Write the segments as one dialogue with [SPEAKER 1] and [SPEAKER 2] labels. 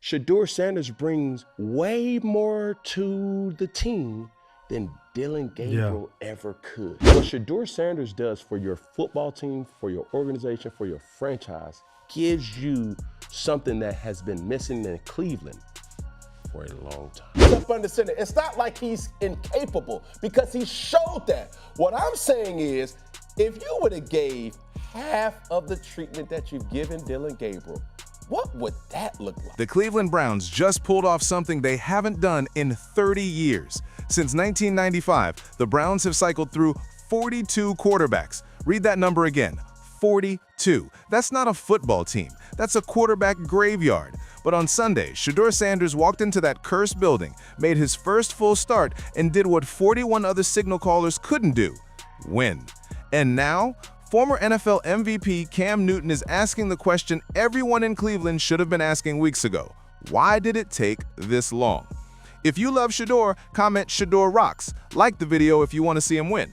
[SPEAKER 1] Shedeur Sanders brings way more to the team than Dillon Gabriel ever could. What Shedeur Sanders does for your football team, for your organization, for your franchise, gives you something that has been missing in Cleveland for a long time.
[SPEAKER 2] Up under center. It's not like he's incapable, because he showed that. What I'm saying is, if you would have gave half of the treatment that you've given Dillon Gabriel, what would that look like?
[SPEAKER 3] The Cleveland Browns just pulled off something they haven't done in 30 years. Since 1995, the Browns have cycled through 42 quarterbacks. Read that number again, 42. That's not a football team. That's a quarterback graveyard. But on Sunday, Shedeur Sanders walked into that cursed building, made his first full start, and did what 41 other signal callers couldn't do: win. And now, former NFL MVP Cam Newton is asking the question everyone in Cleveland should have been asking weeks ago: why did it take this long? If you love Shedeur, comment Shedeur rocks. Like the video if you want to see him win.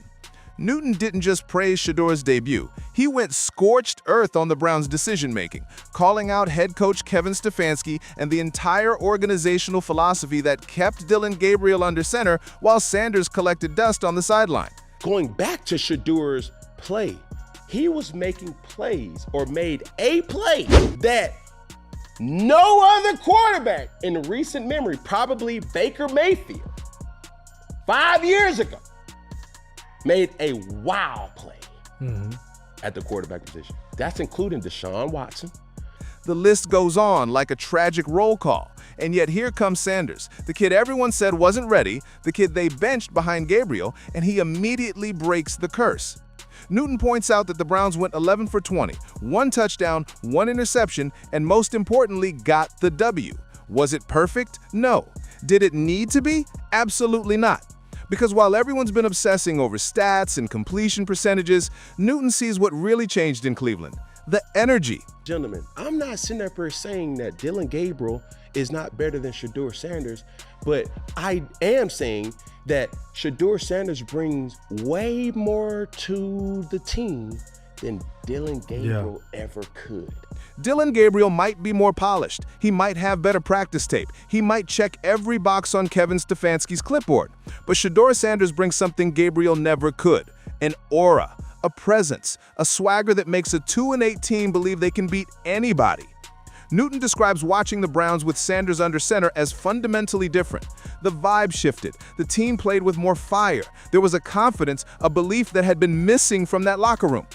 [SPEAKER 3] Newton didn't just praise Shedeur's debut. He went scorched earth on the Browns' decision-making, calling out head coach Kevin Stefanski and the entire organizational philosophy that kept Dillon Gabriel under center while Sanders collected dust on the sideline.
[SPEAKER 1] Going back to Shedeur's play, he was making plays, or made a play, that no other quarterback in recent memory, probably Baker Mayfield, 5 years ago, made a wow play at the quarterback position. That's including Deshaun Watson.
[SPEAKER 3] The list goes on like a tragic roll call. And yet here comes Sanders, the kid everyone said wasn't ready, the kid they benched behind Gabriel, and he immediately breaks the curse. Newton points out that the Browns went 11 for 20, 1 touchdown, 1 interception, and most importantly, got the W. Was it perfect? No. Did it need to be? Absolutely not. Because while everyone's been obsessing over stats and completion percentages, Newton sees what really changed in Cleveland: the energy.
[SPEAKER 1] Gentlemen, I'm not sitting up here saying that Dillon Gabriel is not better than Shedeur Sanders, but I am saying that Shedeur Sanders brings way more to the team than Dillon Gabriel ever could.
[SPEAKER 3] Dillon Gabriel might be more polished. He might have better practice tape. He might check every box on Kevin Stefanski's clipboard. But Shedeur Sanders brings something Gabriel never could: an aura, a presence, a swagger that makes a 2-8 team believe they can beat anybody. Newton describes watching the Browns with Sanders under center as fundamentally different. The vibe shifted. The team played with more fire. There was a confidence, a belief that had been missing from that locker room.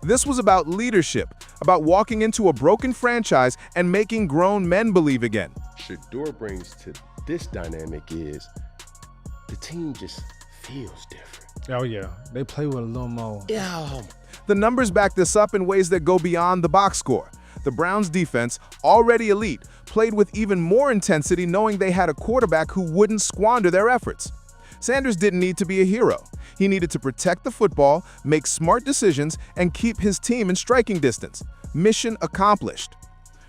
[SPEAKER 3] This was about leadership, about walking into a broken franchise and making grown men believe again.
[SPEAKER 1] Shedeur brings to this dynamic is the team just feels different.
[SPEAKER 4] Oh yeah, they play with a little more.
[SPEAKER 1] Yeah.
[SPEAKER 3] The numbers back this up in ways that go beyond the box score. The Browns' defense, already elite, played with even more intensity, knowing they had a quarterback who wouldn't squander their efforts. Sanders didn't need to be a hero. He needed to protect the football, make smart decisions, and keep his team in striking distance. Mission accomplished.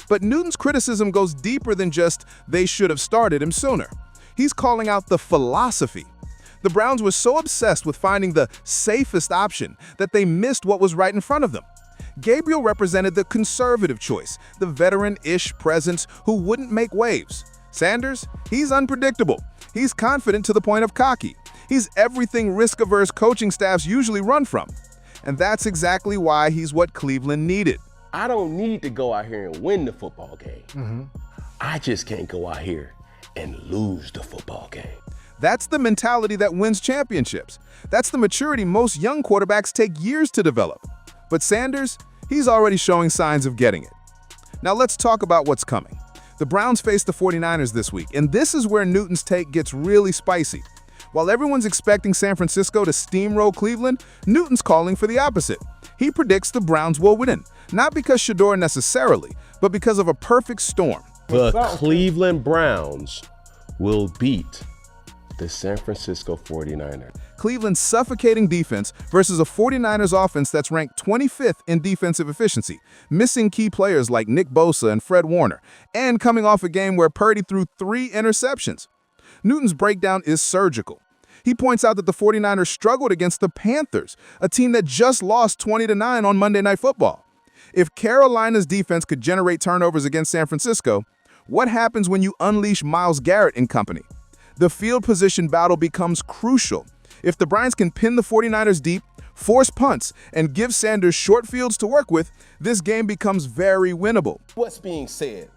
[SPEAKER 3] But Newton's criticism goes deeper than just they should have started him sooner. He's calling out the philosophy. The Browns were so obsessed with finding the safest option that they missed what was right in front of them. Gabriel represented the conservative choice, the veteran-ish presence who wouldn't make waves. Sanders, he's unpredictable. He's confident to the point of cocky. He's everything risk-averse coaching staffs usually run from. And that's exactly why he's what Cleveland needed.
[SPEAKER 1] I don't need to go out here and win the football game. I just can't go out here and lose the football game.
[SPEAKER 3] That's the mentality that wins championships. That's the maturity most young quarterbacks take years to develop. But Sanders, he's already showing signs of getting it. Now let's talk about what's coming. The Browns face the 49ers this week, and this is where Newton's take gets really spicy. While everyone's expecting San Francisco to steamroll Cleveland, Newton's calling for the opposite. He predicts the Browns will win, not because Shedeur necessarily, but because of a perfect storm.
[SPEAKER 1] The Cleveland Browns will beat the San Francisco 49ers.
[SPEAKER 3] Cleveland's suffocating defense versus a 49ers offense that's ranked 25th in defensive efficiency, missing key players like Nick Bosa and Fred Warner, and coming off a game where Purdy threw 3 interceptions. Newton's breakdown is surgical. He points out that the 49ers struggled against the Panthers, a team that just lost 20-9 on Monday Night Football. If Carolina's defense could generate turnovers against San Francisco, What happens when you unleash Myles Garrett and company? The field position battle becomes crucial. If the Browns can pin the 49ers deep, force punts, and give Sanders short fields to work with, this game becomes very winnable.
[SPEAKER 2] What's being said?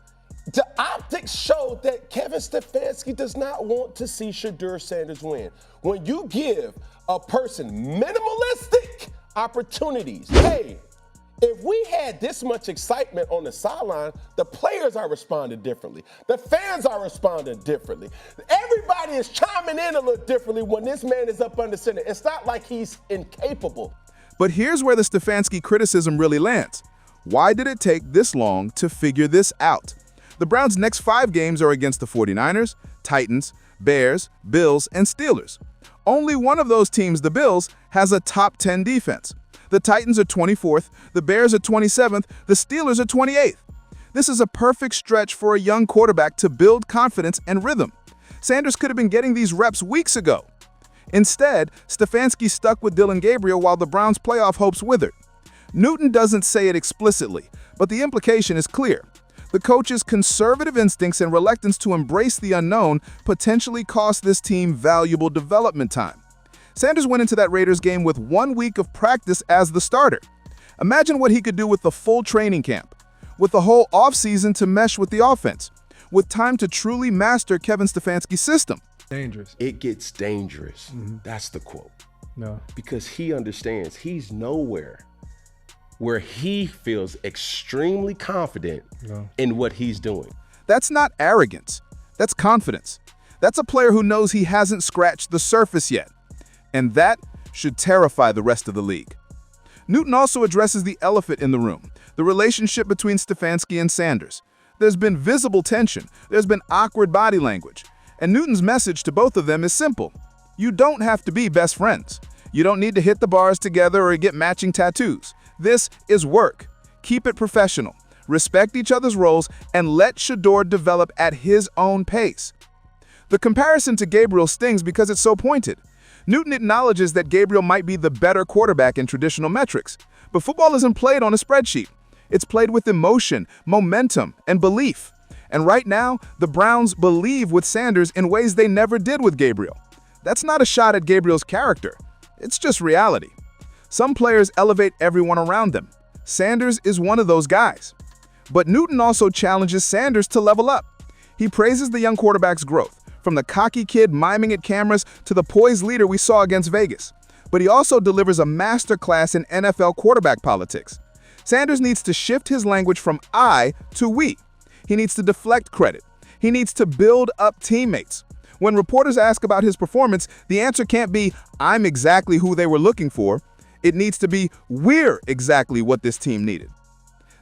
[SPEAKER 2] The optics show that Kevin Stefanski does not want to see Shedeur Sanders win. When you give a person minimalistic opportunities, hey, if we had this much excitement on the sideline, the players are responding differently. The fans are responding differently. Everybody is chiming in a little differently when this man is up under center. It's not like he's incapable.
[SPEAKER 3] But here's where the Stefanski criticism really lands. Why did it take this long to figure this out? The Browns' next 5 games are against the 49ers, Titans, Bears, Bills, and Steelers. Only one of those teams, the Bills, has a top 10 defense. The Titans are 24th, the Bears are 27th, the Steelers are 28th. This is a perfect stretch for a young quarterback to build confidence and rhythm. Sanders could have been getting these reps weeks ago. Instead, Stefanski stuck with Dillon Gabriel while the Browns' playoff hopes withered. Newton doesn't say it explicitly, but the implication is clear. The coach's conservative instincts and reluctance to embrace the unknown potentially cost this team valuable development time. Sanders went into that Raiders game with 1 week of practice as the starter. Imagine what he could do with the full training camp, with the whole offseason to mesh with the offense, with time to truly master Kevin Stefanski's system.
[SPEAKER 4] Dangerous.
[SPEAKER 1] It gets dangerous. That's the quote.
[SPEAKER 4] No.
[SPEAKER 1] Because he understands he's nowhere where he feels extremely confident in what he's doing.
[SPEAKER 3] That's not arrogance. That's confidence. That's a player who knows he hasn't scratched the surface yet. And that should terrify the rest of the league. Newton also addresses the elephant in the room, the relationship between Stefanski and Sanders. There's been visible tension. There's been awkward body language. And Newton's message to both of them is simple. You don't have to be best friends. You don't need to hit the bars together or get matching tattoos. This is work. Keep it professional. Respect each other's roles and let Shedeur develop at his own pace. The comparison to Gabriel stings because it's so pointed. Newton acknowledges that Gabriel might be the better quarterback in traditional metrics, but football isn't played on a spreadsheet. It's played with emotion, momentum, and belief. And right now, the Browns believe with Sanders in ways they never did with Gabriel. That's not a shot at Gabriel's character. It's just reality. Some players elevate everyone around them. Sanders is one of those guys. But Newton also challenges Sanders to level up. He praises the young quarterback's growth, from the cocky kid miming at cameras to the poised leader we saw against Vegas. But he also delivers a masterclass in NFL quarterback politics. Sanders needs to shift his language from I to we. He needs to deflect credit. He needs to build up teammates. When reporters ask about his performance, the answer can't be, I'm exactly who they were looking for. It needs to be, we're exactly what this team needed.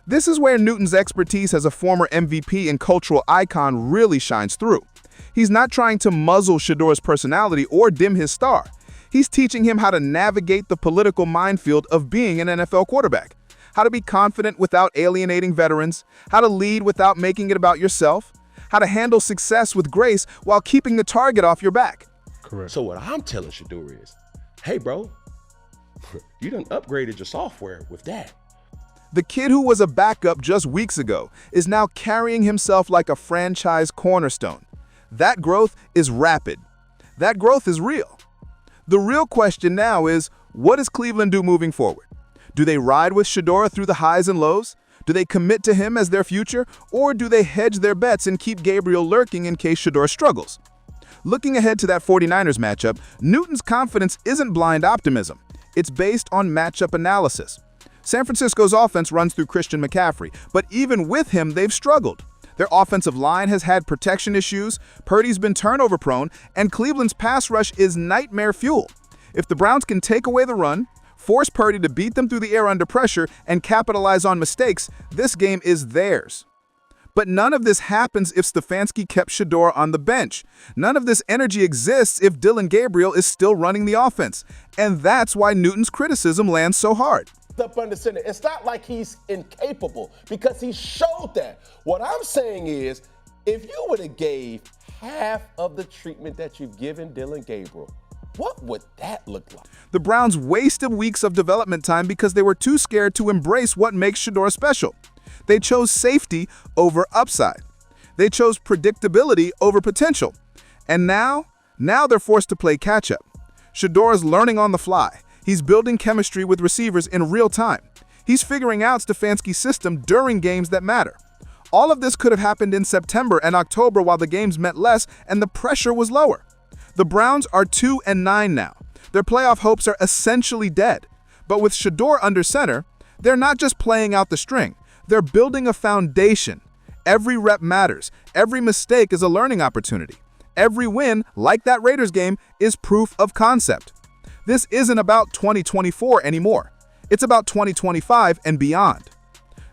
[SPEAKER 3] This is where Newton's expertise as a former MVP and cultural icon really shines through. He's not trying to muzzle Shedeur's personality or dim his star. He's teaching him how to navigate the political minefield of being an NFL quarterback, how to be confident without alienating veterans, how to lead without making it about yourself, how to handle success with grace while keeping the target off your back.
[SPEAKER 4] Correct.
[SPEAKER 1] So what I'm telling Shedeur is, hey, bro, you done upgraded your software with that.
[SPEAKER 3] The kid who was a backup just weeks ago is now carrying himself like a franchise cornerstone. That growth is rapid. That growth is real. The real question now is, what does Cleveland do moving forward? Do they ride with Shedeur through the highs and lows? Do they commit to him as their future? Or do they hedge their bets and keep Gabriel lurking in case Shedeur struggles? Looking ahead to that 49ers matchup, Newton's confidence isn't blind optimism. It's based on matchup analysis. San Francisco's offense runs through Christian McCaffrey, but even with him, they've struggled. Their offensive line has had protection issues, Purdy's been turnover prone, and Cleveland's pass rush is nightmare fuel. If the Browns can take away the run, force Purdy to beat them through the air under pressure, and capitalize on mistakes, this game is theirs. But none of this happens if Stefanski kept Shedeur on the bench. None of this energy exists if Dillon Gabriel is still running the offense. And that's why Newton's criticism lands so hard.
[SPEAKER 2] Up under center. It's not like he's incapable because he showed that. What I'm saying is, if you would have gave half of the treatment that you've given Dillon Gabriel, what would that look like?
[SPEAKER 3] The Browns wasted weeks of development time because they were too scared to embrace what makes Shedeur special. They chose safety over upside. They chose predictability over potential. And now they're forced to play catch-up. Shedeur is learning on the fly. He's building chemistry with receivers in real time. He's figuring out Stefanski's system during games that matter. All of this could have happened in September and October while the games meant less and the pressure was lower. The Browns are 2-9 now. Their playoff hopes are essentially dead. But with Shedeur under center, they're not just playing out the string. They're building a foundation. Every rep matters. Every mistake is a learning opportunity. Every win, like that Raiders game, is proof of concept. This isn't about 2024 anymore. It's about 2025 and beyond.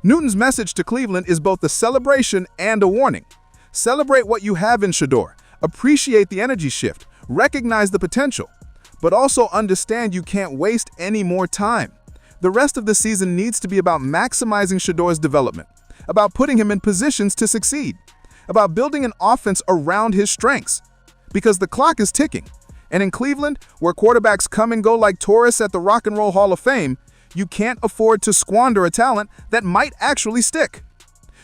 [SPEAKER 3] Newton's message to Cleveland is both a celebration and a warning. Celebrate what you have in Shedeur. Appreciate the energy shift. Recognize the potential. But also understand you can't waste any more time. The rest of the season needs to be about maximizing Shedeur's development, about putting him in positions to succeed, about building an offense around his strengths. Because the clock is ticking. And in Cleveland, where quarterbacks come and go like tourists at the Rock and Roll Hall of Fame, you can't afford to squander a talent that might actually stick.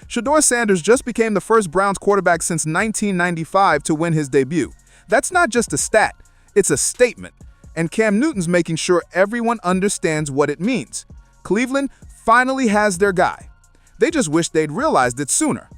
[SPEAKER 3] Shedeur Sanders just became the first Browns quarterback since 1995 to win his debut. That's not just a stat, it's a statement. And Cam Newton's making sure everyone understands what it means. Cleveland finally has their guy. They just wish they'd realized it sooner.